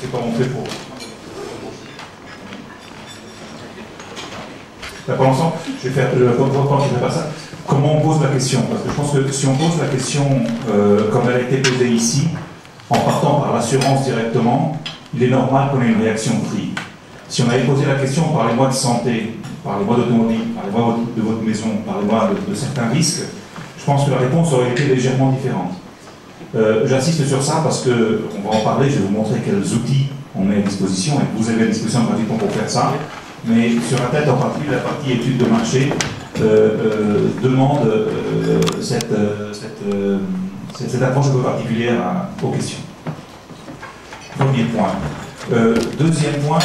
sais pas montrer pour... Pour l'instant, je vais faire pas ça. Comment on pose la question? Parce que je pense que si on pose la question comme elle a été posée ici, en partant par l'assurance directement, il est normal qu'on ait une réaction prise. Si on avait posé la question, parlez-moi de santé, parlez-moi d'automobile, parlez-moi de votre maison, parlez-moi de certains risques, je pense que la réponse aurait été légèrement différente. J'insiste sur ça parce qu'on va en parler, je vais vous montrer quels outils on met à disposition et que vous avez à disposition gratuitement pour faire ça. Mais sur la tête en particulier, la partie études de marché demande cette approche un peu particulière aux questions. Premier point. Deuxième point,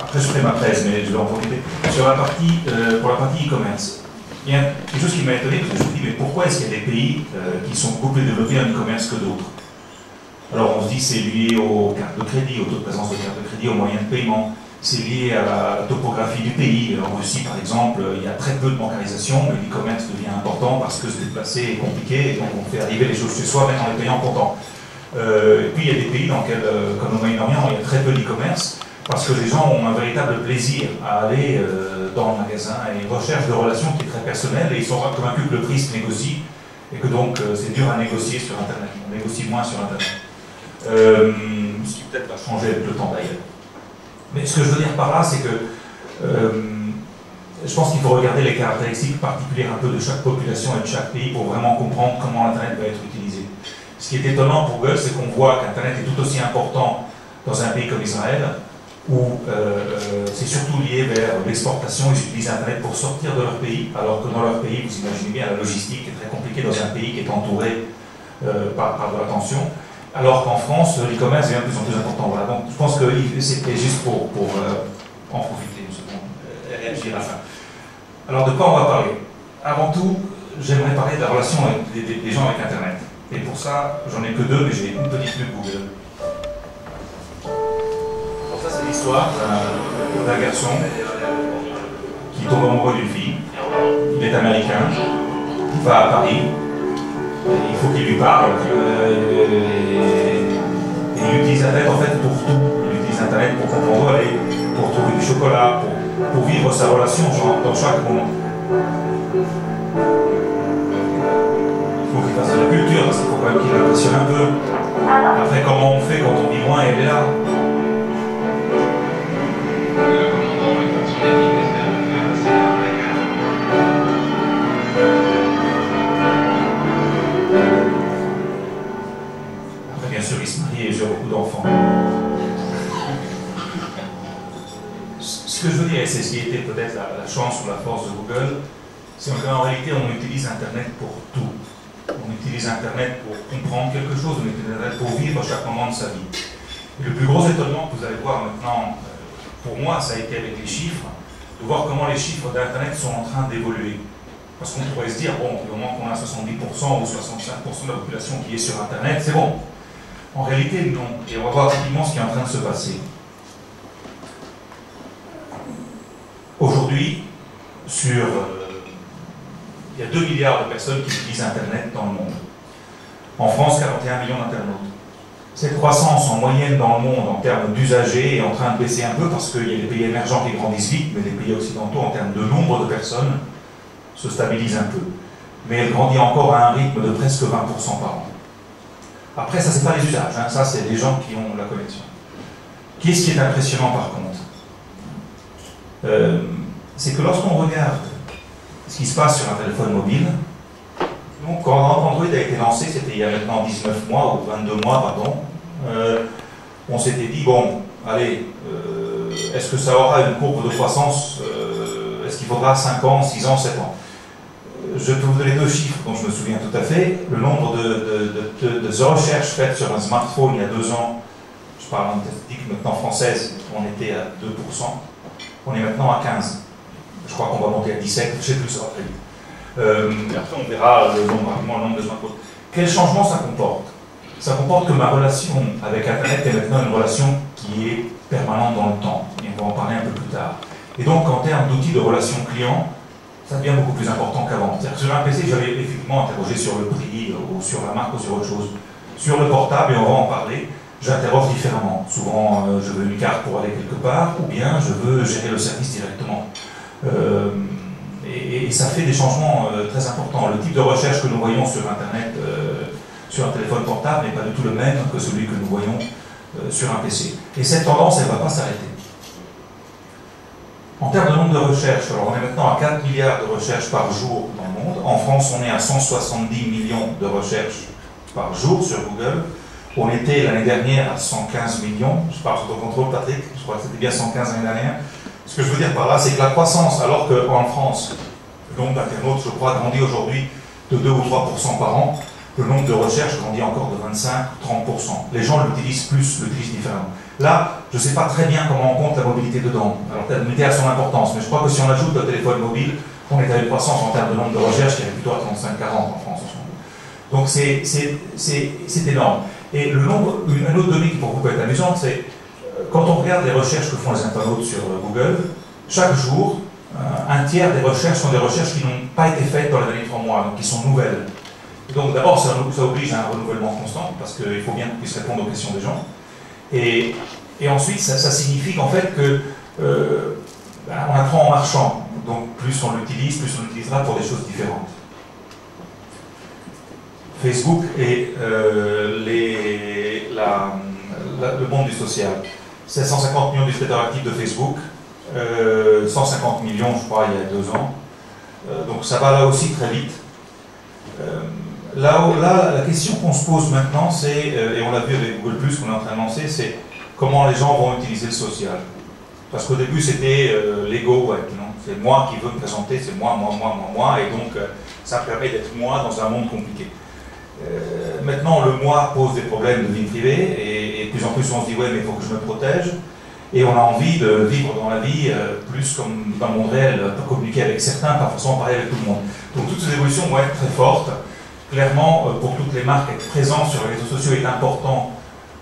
après je ferai ma thèse, mais je vais en profiter. Sur la partie, pour la partie e-commerce, il y a quelque chose qui m'a étonné, parce que je me dis, mais pourquoi est-ce qu'il y a des pays qui sont beaucoup plus développés en e-commerce que d'autres? Alors on se dit c'est lié aux cartes de crédit, au taux de présence de cartes de crédit, aux moyens de paiement. C'est lié à la topographie du pays. En Russie, par exemple, il y a très peu de bancarisation, mais l'e-commerce devient important parce que se déplacer est compliqué, et donc on fait arriver les choses chez soi, même en les payant comptant. Et puis il y a des pays dans lesquels, comme au Moyen-Orient, il y a très peu d'e-commerce, parce que les gens ont un véritable plaisir à aller dans le magasin et une recherche de relations qui est très personnelle, et ils sont convaincus que le prix se négocie, et que donc c'est dur à négocier sur Internet. On négocie moins sur Internet. Ce qui peut-être va changer avec le temps d'ailleurs. Mais ce que je veux dire par là, c'est que je pense qu'il faut regarder les caractéristiques particulières un peu de chaque population et de chaque pays pour vraiment comprendre comment Internet va être utilisé. Ce qui est étonnant pour Google, c'est qu'on voit qu'Internet est tout aussi important dans un pays comme Israël, où c'est surtout lié vers l'exportation. Ils utilisent Internet pour sortir de leur pays, alors que dans leur pays, vous imaginez bien, la logistique est très compliquée dans un pays qui est entouré par de la tension. Alors qu'en France, l'e-commerce devient de plus en plus important. Voilà. Donc je pense que c'était juste pour en profiter une seconde, réagir à ça. Alors de quoi on va parler? Avant tout, j'aimerais parler de la relation des gens avec Internet. Et pour ça, j'en ai que deux, mais j'ai une petite pub Google. Alors ça, c'est l'histoire d'un garçon qui tombe amoureux d'une fille. Il est américain, il va à Paris. Il faut qu'il lui parle. Et il utilise Internet en fait pour tout. Il utilise Internet pour comprendre, pour trouver du chocolat, pour vivre sa relation dans chaque moment. Il faut qu'il fasse de la culture, parce qu'il faut quand même qu'il l'impressionne un peu. Après, comment on fait quand on vit moins, elle est là. Beaucoup d'enfants. Ce que je veux dire, et c'est ce qui était peut-être la chance ou la force de Google, c'est qu'en réalité, on utilise Internet pour tout. On utilise Internet pour comprendre quelque chose, on utilise Internet pour vivre chaque moment de sa vie. Et le plus gros étonnement que vous allez voir maintenant, pour moi, ça a été avec les chiffres, de voir comment les chiffres d'Internet sont en train d'évoluer. Parce qu'on pourrait se dire, bon, au moment qu'on a 70% ou 65% de la population qui est sur Internet, c'est bon. En réalité, non. Et on va voir rapidement ce qui est en train de se passer. Aujourd'hui, il y a 2 milliards de personnes qui utilisent Internet dans le monde. En France, 41 millions d'internautes. Cette croissance en moyenne dans le monde en termes d'usagers est en train de baisser un peu parce qu'il y a des pays émergents qui grandissent vite, mais les pays occidentaux, en termes de nombre de personnes, se stabilisent un peu. Mais elle grandit encore à un rythme de presque 20% par an. Après, ça, c'est pas les usages, hein. Ça, c'est les gens qui ont la connexion. Qu'est-ce qui est impressionnant, par contre? C'est que lorsqu'on regarde ce qui se passe sur un téléphone mobile, donc quand Android a été lancé, c'était il y a maintenant 19 mois, ou 22 mois, pardon, on s'était dit, bon, allez, est-ce que ça aura une courbe de croissance? Est-ce qu'il faudra 5 ans, 6 ans, 7 ans? Je peux vous donner 2 chiffres dont je me souviens tout à fait. Le nombre de recherches faites sur un smartphone il y a 2 ans, je parle en statistique maintenant française, on était à 2%, on est maintenant à 15%. Je crois qu'on va monter à 17%, je ne sais plus ça très vite. Et après on verra le nombre de smartphones. Quel changement ça comporte? Ça comporte que ma relation avec Internet est maintenant une relation qui est permanente dans le temps. Et on va en parler un peu plus tard. Et donc en termes d'outils de relation client, ça devient beaucoup plus important qu'avant. C'est-à-dire que sur un PC, j'avais effectivement interrogé sur le prix, ou sur la marque, ou sur autre chose. Sur le portable, et on va en parler, j'interroge différemment. Souvent, je veux une carte pour aller quelque part, ou bien je veux gérer le service directement. Et ça fait des changements très importants. Le type de recherche que nous voyons sur Internet, sur un téléphone portable, n'est pas du tout le même que celui que nous voyons sur un PC. Et cette tendance, elle ne va pas s'arrêter. En termes de nombre de recherches, alors on est maintenant à 4 milliards de recherches par jour dans le monde. En France, on est à 170 millions de recherches par jour sur Google. On était l'année dernière à 115 millions. Je parle sous ton contrôle, Patrick. Je crois que c'était bien 115 l'année dernière. Ce que je veux dire par là, c'est que la croissance, alors qu'en France, le nombre d'internautes, je crois, grandit aujourd'hui de 2 ou 3% par an, le nombre de recherches grandit encore de 25-30%. Les gens l'utilisent plus, l'utilisent différemment. Là, je ne sais pas très bien comment on compte la mobilité dedans. Alors, la mobilité a son importance, mais je crois que si on ajoute le téléphone mobile, on est à une croissance en termes de nombre de recherches qui est plutôt à 35-40 en France en ce moment. Donc, c'est énorme. Et le nombre, une autre donnée qui pour vous peut être amusante, c'est quand on regarde les recherches que font les internautes sur Google, chaque jour, un tiers des recherches sont des recherches qui n'ont pas été faites dans les derniers 3 mois, donc qui sont nouvelles. Donc d'abord, ça oblige à un renouvellement constant, parce qu'il faut bien qu'on puisse répondre aux questions des gens. Et ensuite, ça signifie qu'en fait, on apprend en marchant. Donc plus on l'utilise, plus on l'utilisera pour des choses différentes. Facebook et le monde du social. 750 millions d'utilisateurs actifs de Facebook, 150 millions, je crois, il y a 2 ans. Donc ça va là aussi très vite. Là, la question qu'on se pose maintenant, c'est, et on l'a vu avec Google+, qu'on est en train de lancer, c'est comment les gens vont utiliser le social. Parce qu'au début, c'était l'ego web, non? C'est moi qui veux me présenter, c'est moi, et donc ça permet d'être moi dans un monde compliqué. Maintenant, le moi pose des problèmes de vie privée, et de plus en plus, on se dit, ouais, mais il faut que je me protège. Et on a envie de vivre dans la vie plus comme dans le monde réel, communiquer avec certains, pas forcément parler avec tout le monde. Donc toutes ces évolutions vont être très fortes. Clairement, pour toutes les marques, être présent sur les réseaux sociaux est important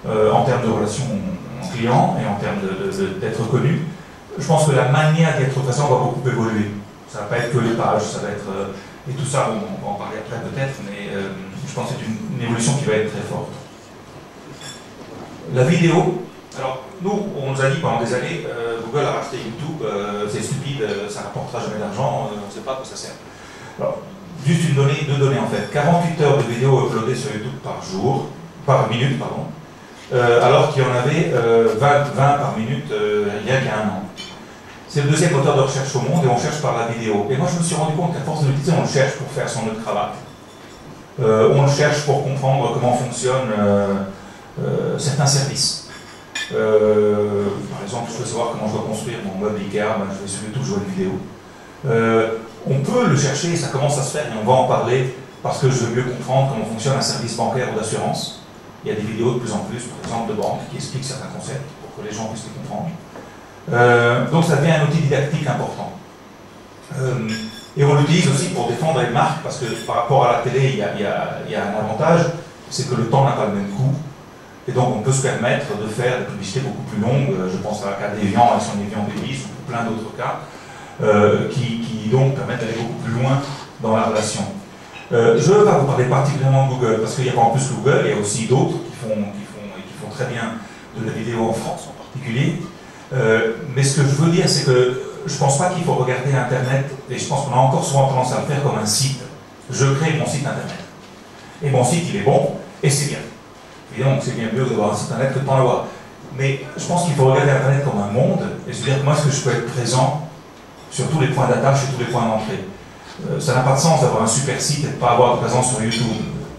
en termes de relations clients et en termes d'être connu. Je pense que la manière d'y être présent va beaucoup évoluer. Ça ne va pas être que les pages, ça va être... et tout ça, on va en parler après peut-être, mais je pense que c'est une évolution qui va être très forte. La vidéo, alors nous, on nous a dit pendant des années, Google a racheté YouTube, c'est stupide, ça ne rapportera jamais d'argent, on ne sait pas à quoi ça sert. Alors, juste deux données en fait. 48 heures de vidéos uploadées sur YouTube par minute, pardon, alors qu'il y en avait 20 par minute il y a qu'un an. C'est le deuxième moteur de recherche au monde et on cherche par la vidéo. Et moi je me suis rendu compte qu'à force de l'utiliser, on le cherche pour faire son nœud de cravate. On le cherche pour comprendre comment fonctionnent certains services. Par exemple, je veux savoir comment je dois construire mon meuble Ikea, je vais sur YouTube jouer une vidéo. On peut le chercher, ça commence à se faire et on va en parler parce que je veux mieux comprendre comment fonctionne un service bancaire ou d'assurance. Il y a des vidéos de plus en plus, par exemple de banques, qui expliquent certains concepts pour que les gens puissent les comprendre. Donc ça devient un outil didactique important. Et on l'utilise aussi pour défendre les marques parce que par rapport à la télé, il y a un avantage, c'est que le temps n'a pas le même coût. Et donc on peut se permettre de faire des publicités beaucoup plus longues, je pense à la cas d'Evian avec son Evian Baby, ou plein d'autres cas, qui donc permettent d'aller beaucoup plus loin dans la relation. Je ne veux pas vous parler particulièrement de Google, parce qu'il n'y a pas en plus Google, il y a aussi d'autres qui font très bien de la vidéo en France en particulier. Mais ce que je veux dire, c'est que je ne pense pas qu'il faut regarder Internet, et je pense qu'on a encore souvent tendance à le faire comme un site. Je crée mon site Internet. Et mon site, il est bon, et c'est bien. Évidemment, c'est bien mieux d'avoir un site Internet que de ne pas en avoir. Mais je pense qu'il faut regarder Internet comme un monde, et se dire, moi, est-ce que je peux être présent sur tous les points d'attache et tous les points d'entrée. Ça n'a pas de sens d'avoir un super site et de ne pas avoir de présence sur YouTube.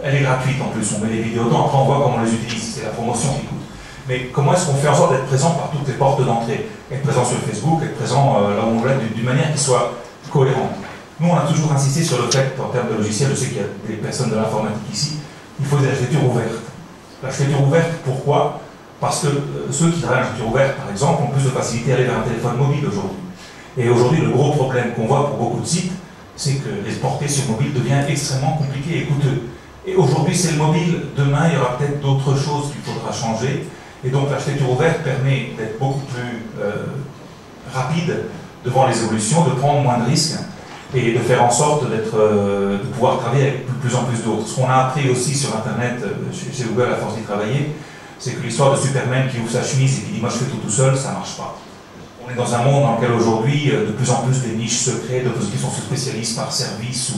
Elle est gratuite en plus, on met les vidéos dedans, après on voit comment on les utilise, c'est la promotion qui coûte. Mais comment est-ce qu'on fait en sorte d'être présent par toutes les portes d'entrée? Être présent sur Facebook, être présent là où on veut, d'une manière qui soit cohérente. Nous, on a toujours insisté sur le fait, en termes de logiciels, je sais qu'il y a des personnes de l'informatique ici, il faut des architectures ouvertes. L'architecture ouverte, pourquoi? Parce que ceux qui travaillent en architecture ouverte, par exemple, ont plus de facilité à aller vers un téléphone mobile aujourd'hui. Et aujourd'hui, le gros problème qu'on voit pour beaucoup de sites, c'est que les porter sur mobile devient extrêmement compliqué et coûteux. Et aujourd'hui, c'est le mobile. Demain, il y aura peut-être d'autres choses qu'il faudra changer. Et donc, l'architecture ouverte permet d'être beaucoup plus rapide devant les évolutions, de prendre moins de risques et de faire en sorte de pouvoir travailler avec de plus en plus d'autres. Ce qu'on a appris aussi sur Internet, chez Google, à force d'y travailler, c'est que l'histoire de Superman qui ouvre sa chemise et qui dit « moi je fais tout seul », ça ne marche pas. On est dans un monde dans lequel aujourd'hui, de plus en plus des niches se créent, d'autres qui sont spécialistes par service.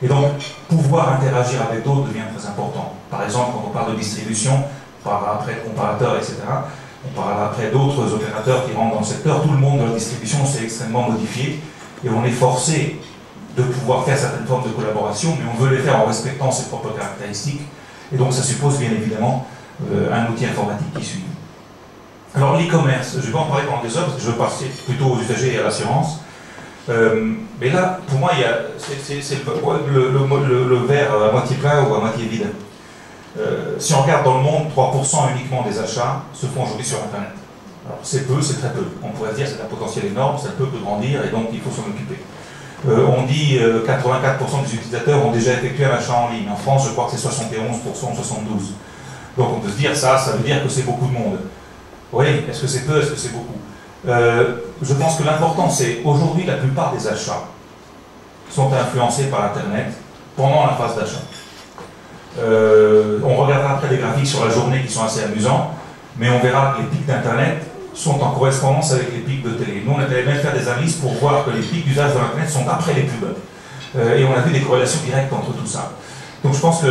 Et donc, pouvoir interagir avec d'autres devient très important. Par exemple, quand on parle de distribution, on parlera après de comparateurs, etc. On parlera après d'autres opérateurs qui rentrent dans le secteur. Tout le monde de la distribution s'est extrêmement modifié et on est forcé de pouvoir faire certaines formes de collaboration, mais on veut les faire en respectant ses propres caractéristiques. Et donc, ça suppose bien évidemment un outil informatique qui suit. Alors l'e-commerce, je ne vais pas en parler pendant des heures parce que je veux passer plutôt aux usagers et à l'assurance. Mais là, pour moi, c'est le verre à moitié plein ou à moitié vide. Si on regarde dans le monde, 3% uniquement des achats se font aujourd'hui sur Internet. Alors c'est peu, c'est très peu. On pourrait se dire que c'est un potentiel énorme, ça peut grandir et donc il faut s'en occuper. On dit 84% des utilisateurs ont déjà effectué un achat en ligne. En France, je crois que c'est 71% ou 72%. Donc on peut se dire ça veut dire que c'est beaucoup de monde. Oui, est-ce que c'est peu, est-ce que c'est beaucoup? Je pense que l'important, c'est aujourd'hui, la plupart des achats sont influencés par Internet pendant la phase d'achat. On regardera après des graphiques sur la journée qui sont assez amusants, mais on verra que les pics d'Internet sont en correspondance avec les pics de télé. Nous, on est allé même faire des analyses pour voir que les pics d'usage de l'Internet sont après les pubs. Et on a vu des corrélations directes entre tout ça. Donc je pense que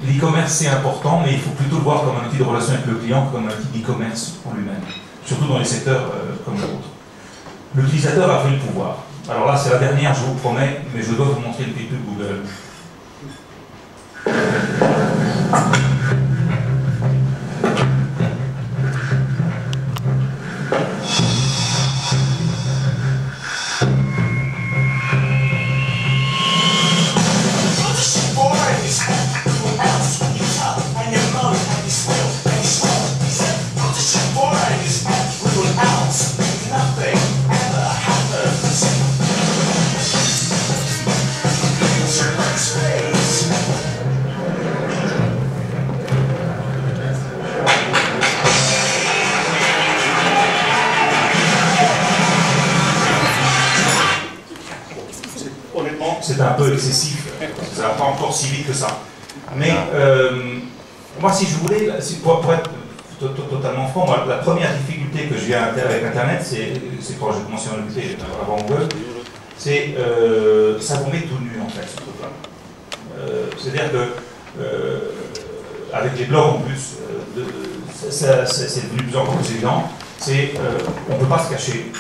l'e-commerce c'est important, mais il faut plutôt le voir comme un outil de relation avec le client que comme un outil d'e-commerce en lui-même, surtout dans les secteurs comme le vôtre. L'utilisateur a pris le pouvoir. Alors là, c'est la dernière, je vous promets, mais je dois vous montrer le pub Google. C'est un peu excessif, ça ne va pas encore si vite que ça. Mais moi, si je voulais, pour être totalement franc, moi, la première difficulté que j'ai avec Internet, c'est quand j'ai commencé à en occuper avant Google, c'est ça vous met tout nu en fait, ce truc-là. C'est-à-dire que, avec les blogs en plus, c'est devenu de plus en plus évident, on ne peut pas se cacher.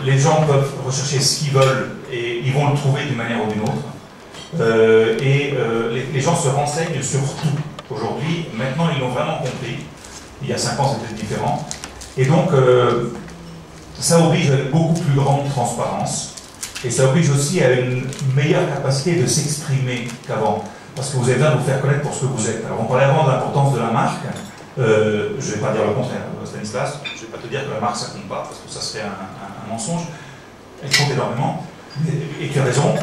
Les gens peuvent rechercher ce qu'ils veulent et ils vont le trouver d'une manière ou d'une autre. Les gens se renseignent sur tout. Aujourd'hui, maintenant ils l'ont vraiment compris. Il y a 5 ans c'était différent. Et donc ça oblige à une beaucoup plus grande transparence. Et ça oblige aussi à une meilleure capacité de s'exprimer qu'avant. Parce que vous avez besoin de vous faire connaître pour ce que vous êtes. Alors on parlait avant de l'importance de la marque. Je ne vais pas dire le contraire, Stanislas. Je ne vais pas te dire que la marque ça compte pas, parce que ça serait un mensonge. Elle compte énormément. Et tu as raison.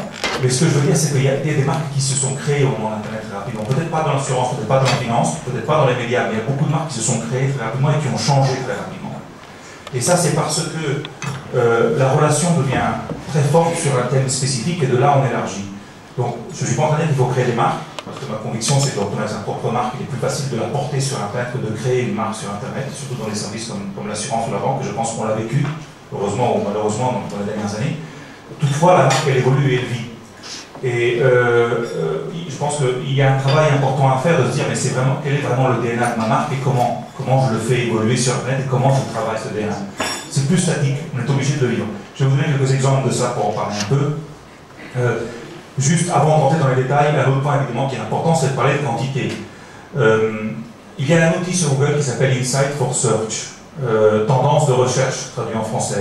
Mais ce que je veux dire, c'est qu'il y a des marques qui se sont créées au moment d'Internet très rapidement. Peut-être pas dans l'assurance, peut-être pas dans la finance, peut-être pas dans les médias, mais il y a beaucoup de marques qui se sont créées très rapidement et qui ont changé très rapidement. Et ça, c'est parce que la relation devient très forte sur un thème spécifique et de là, on élargit. Donc, je ne suis pas en train de dire qu'il faut créer des marques, parce que ma conviction, c'est que quand on a sa propre marque, il est plus facile de la porter sur Internet que de créer une marque sur Internet, surtout dans les services comme l'assurance ou la banque, je pense qu'on l'a vécu, heureusement ou malheureusement, dans les dernières années. Toutefois, la marque, elle évolue et elle vit. Et je pense qu'il y a un travail important à faire de se dire, mais quel est vraiment le DNA de ma marque et comment je le fais évoluer sur Internet et comment je travaille ce DNA. C'est plus statique, on est obligé de le vivre. Je vais vous donner quelques exemples de ça pour en parler un peu. Juste avant d'entrer dans les détails, un autre point évidemment qui est important, c'est de parler de quantité. Il y a un outil sur Google qui s'appelle Insight for Search, tendance de recherche, traduit en français.